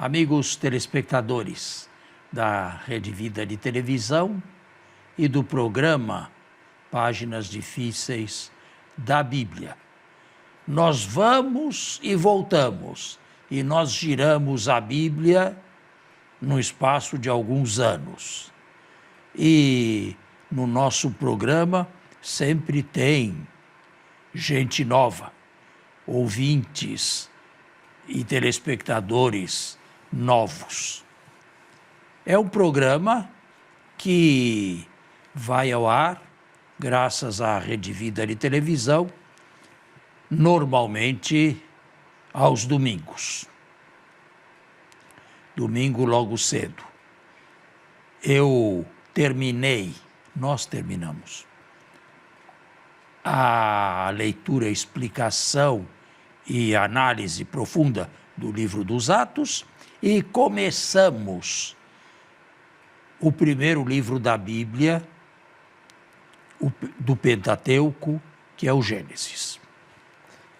Amigos telespectadores da Rede Vida de Televisão e do programa Páginas Difíceis da Bíblia. Nós vamos e voltamos e nós giramos a Bíblia no espaço de alguns anos. E no nosso programa sempre tem gente nova, ouvintes e telespectadores novos. É um programa que vai ao ar graças à Rede Vida de Televisão, normalmente aos domingos. Domingo logo cedo. Nós terminamos a leitura, explicação e análise profunda do livro dos Atos e começamos o primeiro livro da Bíblia, do Pentateuco, que é o Gênesis.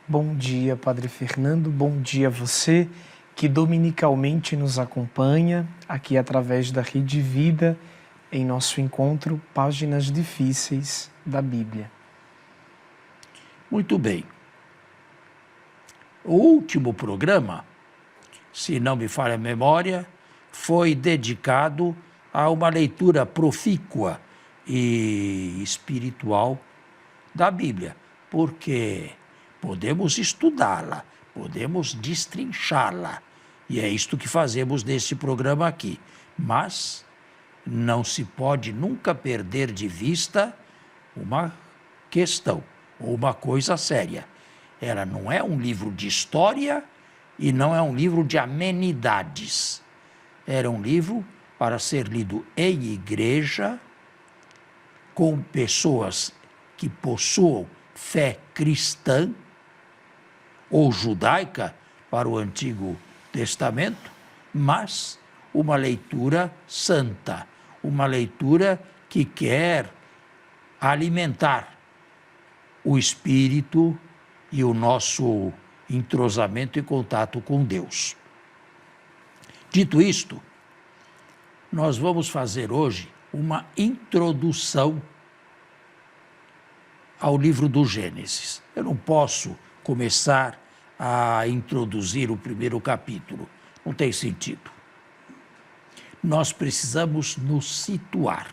Bom dia, Padre Fernando, bom dia a você que dominicalmente nos acompanha aqui através da Rede Vida em nosso encontro Páginas Difíceis da Bíblia. Muito bem. O último programa, se não me falha a memória, foi dedicado a uma leitura profícua e espiritual da Bíblia, porque podemos estudá-la, podemos destrinchá-la, e é isto que fazemos neste programa aqui. Mas não se pode nunca perder de vista uma questão, ou uma coisa séria. Ela não é um livro de história e não é um livro de amenidades. Era um livro para ser lido em igreja, com pessoas que possuam fé cristã ou judaica para o Antigo Testamento, mas uma leitura santa, uma leitura que quer alimentar o espírito e o nosso entrosamento e contato com Deus. Dito isto, nós vamos fazer hoje uma introdução ao livro do Gênesis. Eu não posso começar a introduzir o primeiro capítulo, não tem sentido. Nós precisamos nos situar.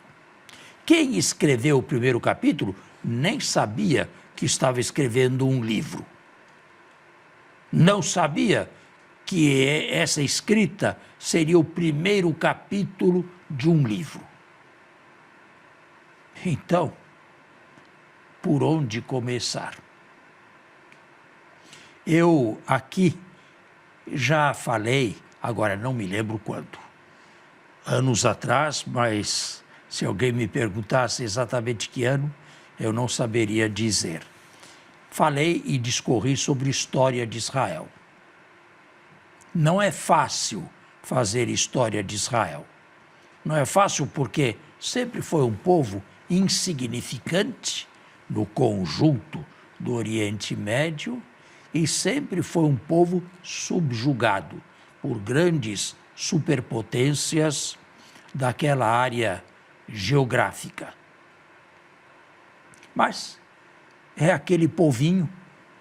Quem escreveu o primeiro capítulo nem sabia que estava escrevendo um livro. Não sabia que essa escrita seria o primeiro capítulo de um livro. Então, por onde começar? Eu aqui já falei, agora não me lembro quando, anos atrás, mas se alguém me perguntasse exatamente que ano, eu não saberia dizer. Falei e discorri sobre história de Israel. Não é fácil fazer história de Israel. Não é fácil porque sempre foi um povo insignificante no conjunto do Oriente Médio e sempre foi um povo subjugado por grandes superpotências daquela área geográfica. Mas é aquele povinho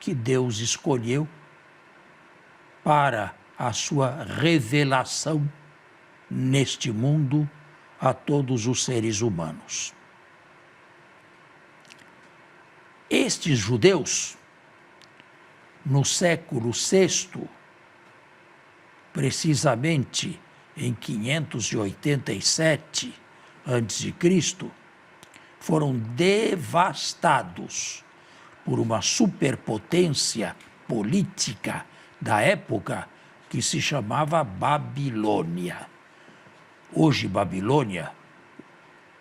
que Deus escolheu para a sua revelação neste mundo a todos os seres humanos. Estes judeus, no século VI, precisamente em 587 a.C., foram devastados por uma superpotência política da época que se chamava Babilônia. Hoje, Babilônia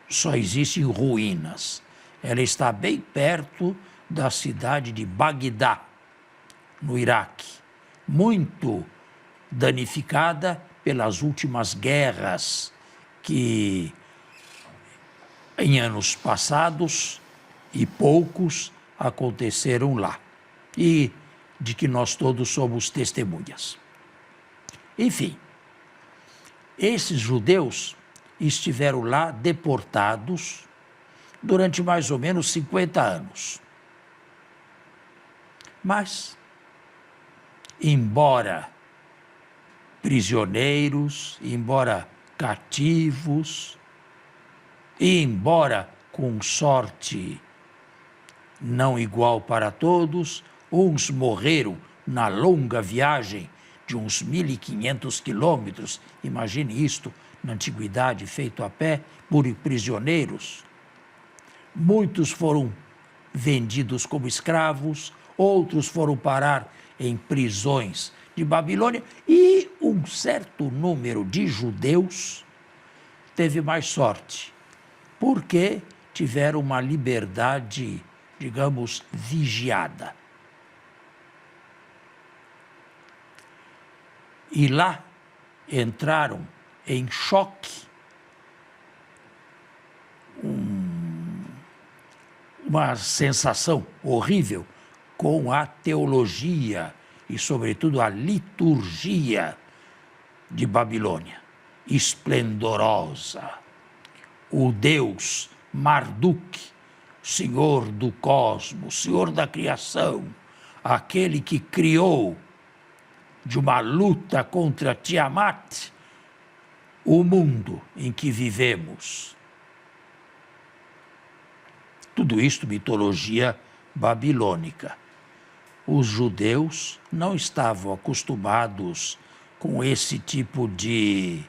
só existe em ruínas. Ela está bem perto da cidade de Bagdá, no Iraque, muito danificada pelas últimas guerras que, em anos passados e poucos, aconteceram lá, e de que nós todos somos testemunhas. Enfim, Esses judeus estiveram lá deportados durante mais ou menos 50 anos. Mas, embora prisioneiros, embora cativos, e embora com sorte não igual para todos, uns morreram na longa viagem de uns 1.500 quilômetros, imagine isto, na antiguidade, feito a pé, por prisioneiros. Muitos foram vendidos como escravos, outros foram parar em prisões de Babilônia, e um certo número de judeus teve mais sorte, porque tiveram uma liberdade, digamos, vigiada. E lá entraram em choque uma sensação horrível com a teologia e, sobretudo, a liturgia de Babilônia, esplendorosa. O Deus Marduk, Senhor do cosmos, Senhor da criação, aquele que criou de uma luta contra Tiamat o mundo em que vivemos. Tudo isto mitologia babilônica. Os judeus não estavam acostumados com esse tipo de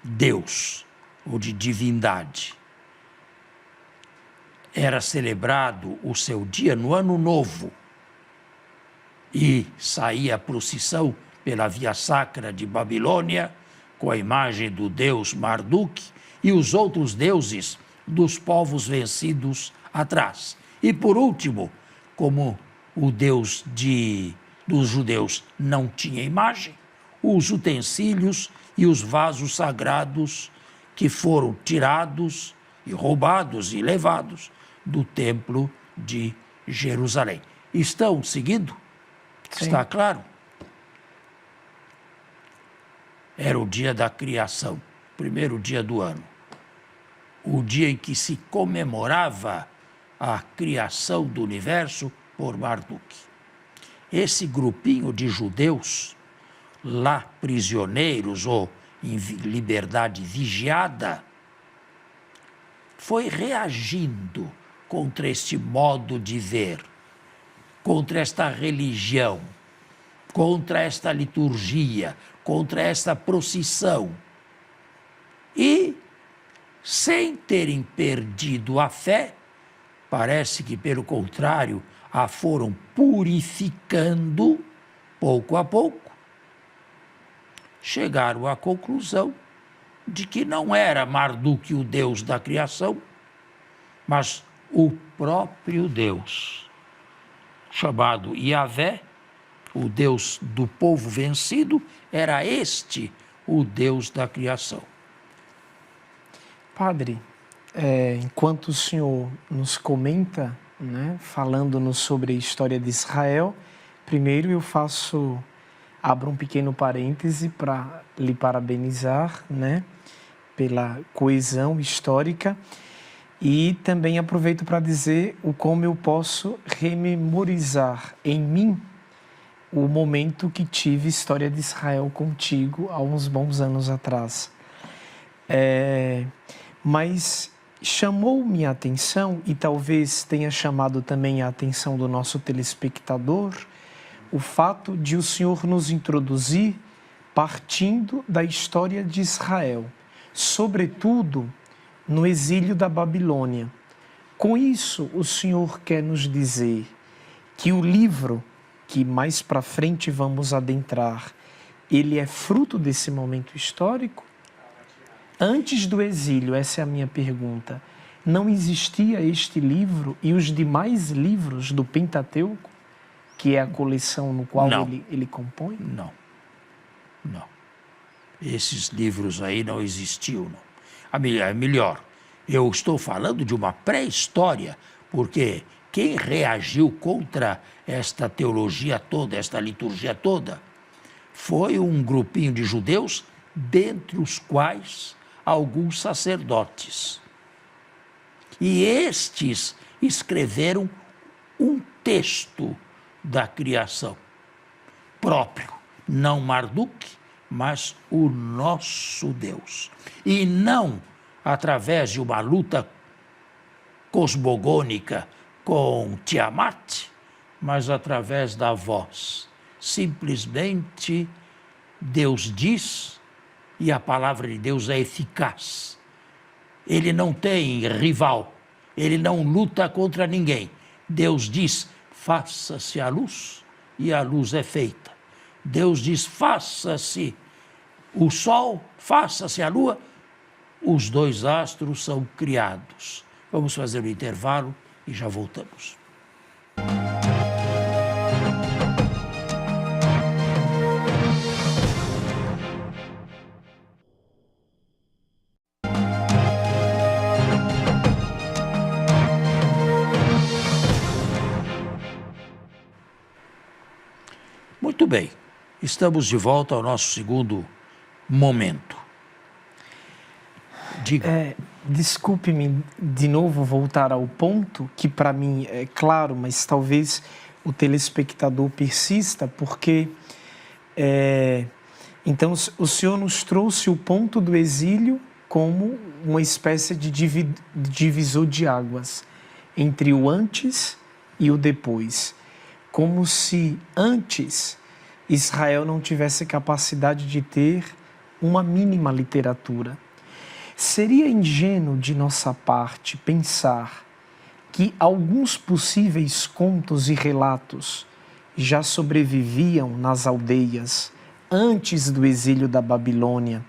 Deus ou de divindade. Era celebrado o seu dia no Ano Novo e saía a procissão pela Via Sacra de Babilônia com a imagem do deus Marduk e os outros deuses dos povos vencidos atrás. E por último, como o Deus dos judeus não tinha imagem, os utensílios e os vasos sagrados que foram tirados e roubados e levados do templo de Jerusalém. Estão seguindo? Sim. Está claro? Era o dia da criação, primeiro dia do ano. O dia em que se comemorava a criação do universo por Marduk. Esse grupinho de judeus, lá prisioneiros ou em liberdade vigiada, foi reagindo contra este modo de ver, contra esta religião, contra esta liturgia, contra esta procissão. E, sem terem perdido a fé, parece que, pelo contrário, a foram purificando pouco a pouco, chegaram à conclusão de que não era Marduk o Deus da criação, mas o próprio Deus, chamado Yahvé, o Deus do povo vencido, era este o Deus da criação. Padre, enquanto o senhor nos comenta, né, falando-nos sobre a história de Israel, primeiro eu abro um pequeno parêntese para lhe parabenizar, né, pela coesão histórica, e também aproveito para dizer como eu posso rememorizar em mim o momento que tive história de Israel contigo há uns bons anos atrás. Mas chamou minha atenção, e talvez tenha chamado também a atenção do nosso telespectador, o fato de o senhor nos introduzir partindo da história de Israel, sobretudo no exílio da Babilônia. Com isso, o senhor quer nos dizer que o livro que mais para frente vamos adentrar, ele é fruto desse momento histórico? Antes do exílio, essa é a minha pergunta, não existia este livro e os demais livros do Pentateuco, que é a coleção no qual ele compõe? Não. Esses livros aí não existiam, não. Melhor, eu estou falando de uma pré-história, porque quem reagiu contra esta teologia toda, esta liturgia toda, foi um grupinho de judeus dentre os quais alguns sacerdotes. E estes escreveram um texto da criação próprio, não Marduk, mas o nosso Deus. E não através de uma luta cosmogônica com Tiamat, mas através da voz. Simplesmente Deus diz e a palavra de Deus é eficaz. Ele não tem rival, ele não luta contra ninguém. Deus diz, faça-se a luz, e a luz é feita. Deus diz, faça-se o sol, faça-se a lua, os dois astros são criados. Vamos fazer um intervalo e já voltamos. Muito bem, estamos de volta ao nosso segundo momento. Diga. Desculpe-me de novo voltar ao ponto, que para mim é claro, mas talvez o telespectador persista, porque então o Senhor nos trouxe o ponto do exílio como uma espécie de divisor de águas entre o antes e o depois. Como se antes Israel não tivesse capacidade de ter uma mínima literatura. Seria ingênuo de nossa parte pensar que alguns possíveis contos e relatos já sobreviviam nas aldeias antes do exílio da Babilônia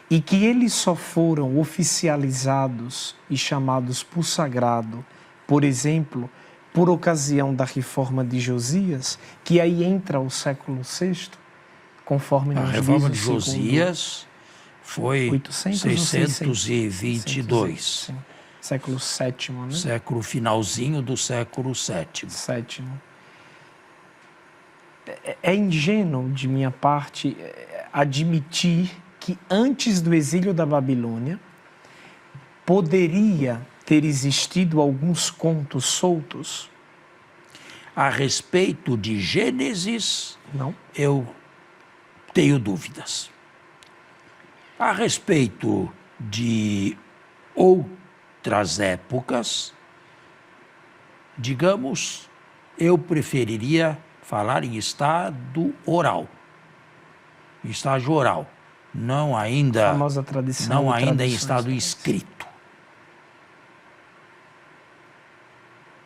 e que eles só foram oficializados e chamados por sagrado, por exemplo, por ocasião da reforma de Josias, que aí entra o século VI, conforme nos diz o reforma de Josias foi 622. Sim. Século VII, né? Século finalzinho do século VII. É ingênuo de minha parte admitir que antes do exílio da Babilônia poderia ter existido alguns contos soltos? A respeito de Gênesis, não, eu tenho dúvidas. A respeito de outras épocas, digamos, eu preferiria falar em estado oral, estágio oral, não ainda, famosa tradição, não ainda em estado escrito.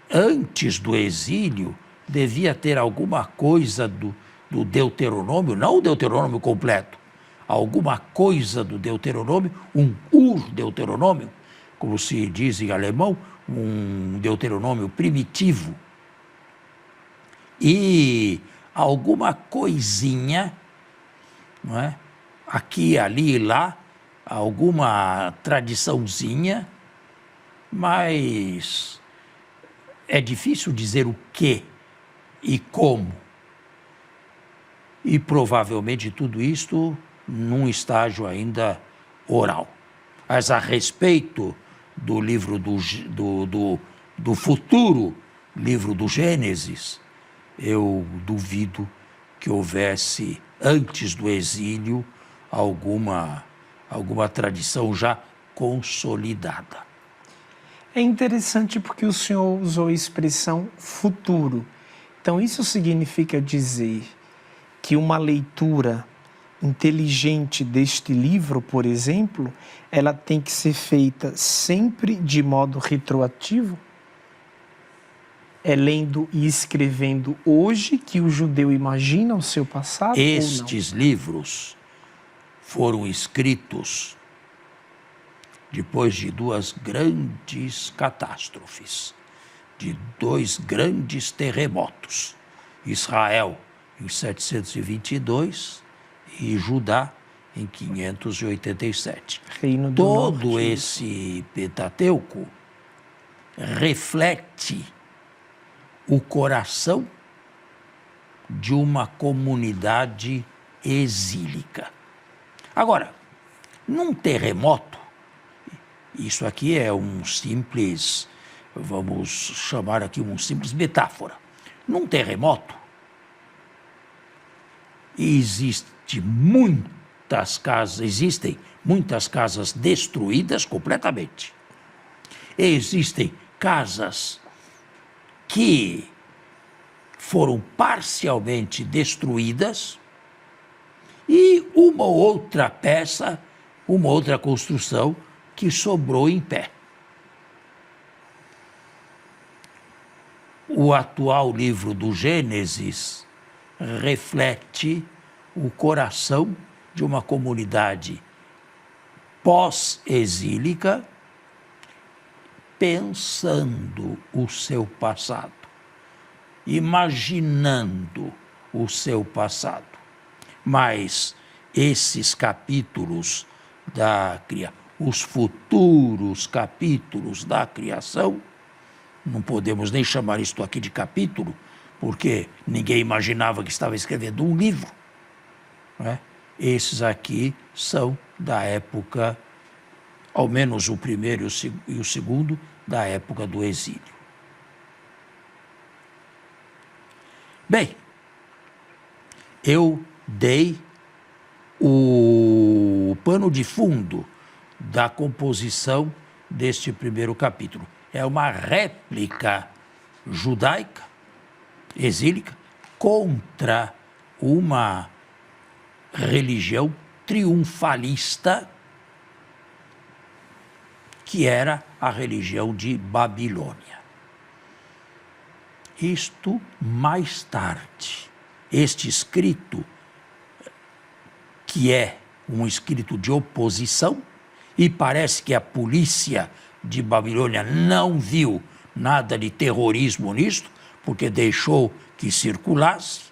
Antes do exílio, devia ter alguma coisa do Deuteronômio, não o Deuteronômio completo, alguma coisa do Deuteronômio, um Ur-Deuteronômio, como se diz em alemão, um Deuteronômio primitivo. E alguma coisinha, não é? Aqui, ali e lá, alguma tradiçãozinha, mas é difícil dizer o que e como. E provavelmente tudo isto num estágio ainda oral. Mas a respeito do livro do futuro livro do Gênesis, eu duvido que houvesse, antes do exílio, alguma tradição já consolidada. É interessante porque o senhor usou a expressão futuro. Então, isso significa dizer que uma leitura inteligente deste livro, por exemplo, ela tem que ser feita sempre de modo retroativo? É lendo e escrevendo hoje que o judeu imagina o seu passado? Estes livros foram escritos depois de duas grandes catástrofes, de dois grandes terremotos. Israel em 722 e Judá em 587. Reino do Todo Norte. Esse Pentateuco reflete o coração de uma comunidade exílica. Agora, num terremoto, isso aqui é um simples, vamos chamar aqui um simples metáfora. Num terremoto, existem muitas casas destruídas completamente. Existem casas que foram parcialmente destruídas e uma outra peça, uma outra construção que sobrou em pé. O atual livro do Gênesis reflete o coração de uma comunidade pós-exílica pensando o seu passado, imaginando o seu passado. Mas esses capítulos os futuros capítulos da criação, não podemos nem chamar isto aqui de capítulo, porque ninguém imaginava que estava escrevendo um livro, né? Esses aqui são da época, ao menos o primeiro e o segundo, da época do exílio. Bem, eu dei o pano de fundo da composição deste primeiro capítulo. É uma réplica judaica, exílica, contra uma religião triunfalista, que era a religião de Babilônia. Isto mais tarde. Este escrito, que é um escrito de oposição, e parece que a polícia de Babilônia não viu nada de terrorismo nisto, porque deixou que circulasse.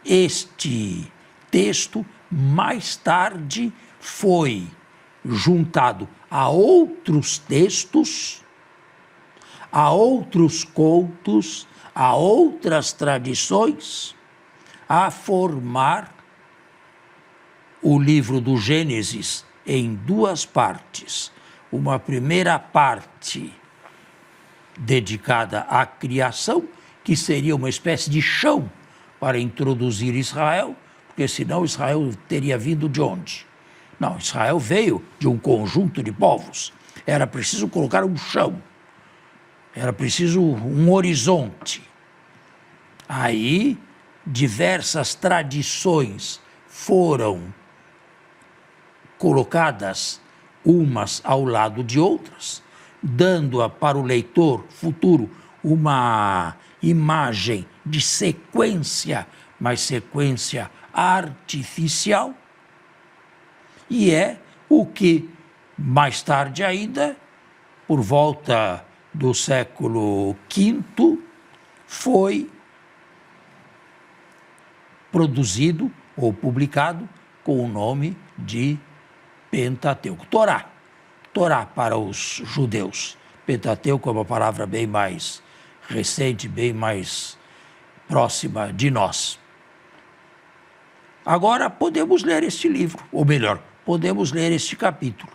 Este texto, mais tarde, foi juntado a outros textos, a outros contos, a outras tradições, a formar o livro do Gênesis em duas partes. Uma primeira parte dedicada à criação, que seria uma espécie de chão para introduzir Israel, porque senão Israel teria vindo de onde? Não, Israel veio de um conjunto de povos. Era preciso colocar um chão, era preciso um horizonte. Aí, diversas tradições foram colocadas umas ao lado de outras, dando para o leitor futuro uma imagem de sequência, mas sequência artificial, e é o que mais tarde ainda, por volta do século V, foi produzido ou publicado com o nome de Pentateuco. Torá para os judeus. Pentateuco é uma palavra bem mais recente, bem mais próxima de nós. Agora podemos ler este livro, ou melhor, podemos ler este capítulo.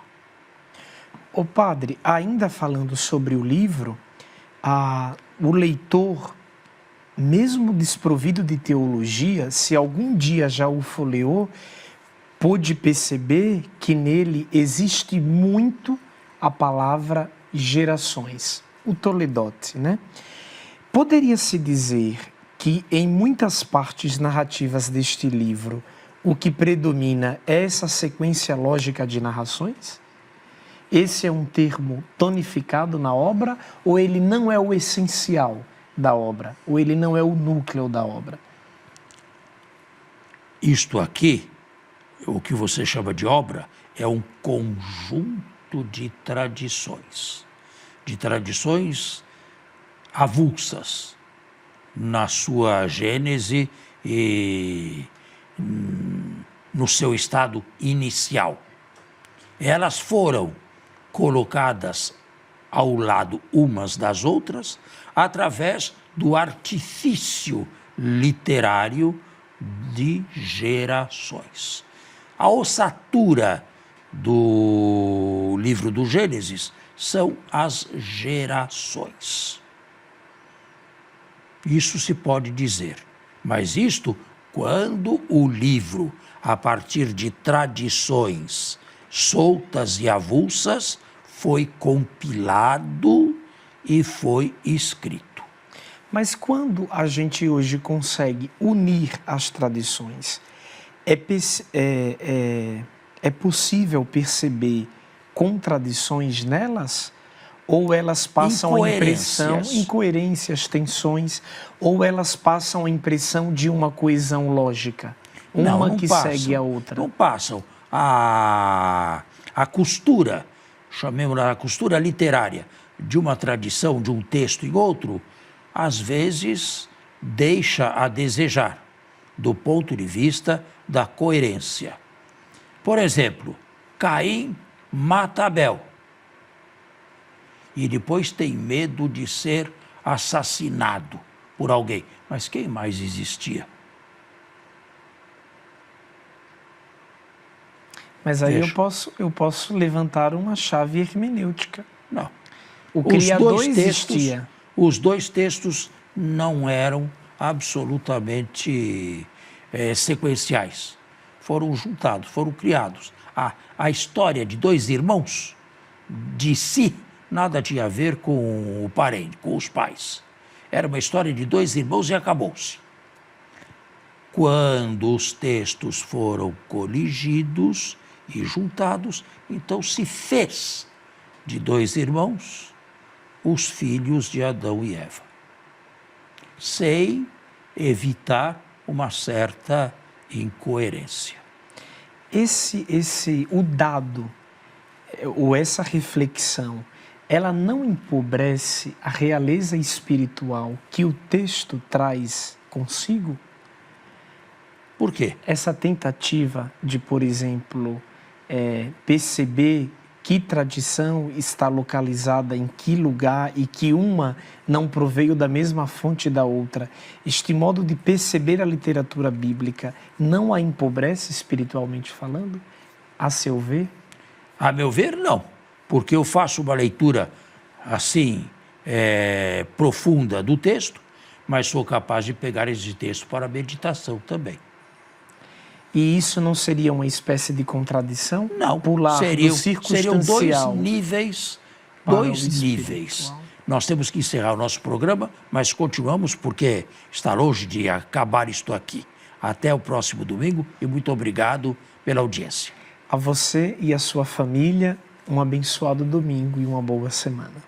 Ô padre, ainda falando sobre o livro, o leitor, mesmo desprovido de teologia, se algum dia já o folheou, pôde perceber que nele existe muito a palavra gerações, o Toledote, né? Poderia-se dizer que em muitas partes narrativas deste livro, o que predomina é essa sequência lógica de narrações? Esse é um termo tonificado na obra, ou ele não é o essencial da obra, ou ele não é o núcleo da obra? Isto aqui, o que você chama de obra, é um conjunto de tradições avulsas na sua gênese e no seu estado inicial. Elas foram colocadas ao lado umas das outras através do artifício literário de gerações. A ossatura do livro do Gênesis são as gerações. Isso se pode dizer. Mas isto quando o livro, a partir de tradições soltas e avulsas, foi compilado e foi escrito. Mas quando a gente hoje consegue unir as tradições, é possível perceber contradições nelas? Ou elas passam a impressão, incoerências, tensões, ou elas passam a impressão de uma coesão lógica? Uma não que passam, segue a outra. Não passam. A costura, chamemos-la a costura literária, de uma tradição, de um texto em outro, às vezes deixa a desejar, do ponto de vista da coerência. Por exemplo, Caim mata Abel. E depois tem medo de ser assassinado por alguém. Mas quem mais existia? Mas aí eu posso levantar uma chave hermenêutica. Não. O Criador existia. Os dois textos não eram absolutamente sequenciais. Foram juntados, foram criados. A história de dois irmãos, de si, nada tinha a ver com o parente, com os pais. Era uma história de dois irmãos e acabou-se. Quando os textos foram coligidos e juntados, então se fez de dois irmãos os filhos de Adão e Eva, sem uma certa incoerência. O dado, ou essa reflexão, ela não empobrece a realeza espiritual que o texto traz consigo? Por quê? Essa tentativa de, por exemplo, perceber que tradição está localizada em que lugar e que uma não proveio da mesma fonte da outra, este modo de perceber a literatura bíblica não a empobrece espiritualmente falando, a seu ver? A meu ver, não. Porque eu faço uma leitura assim, profunda do texto, mas sou capaz de pegar esse texto para meditação também. E isso não seria uma espécie de contradição? Não, pular seriam dois níveis. Nós temos que encerrar o nosso programa, mas continuamos porque está longe de acabar isto aqui. Até o próximo domingo e muito obrigado pela audiência. A você e a sua família, um abençoado domingo e uma boa semana.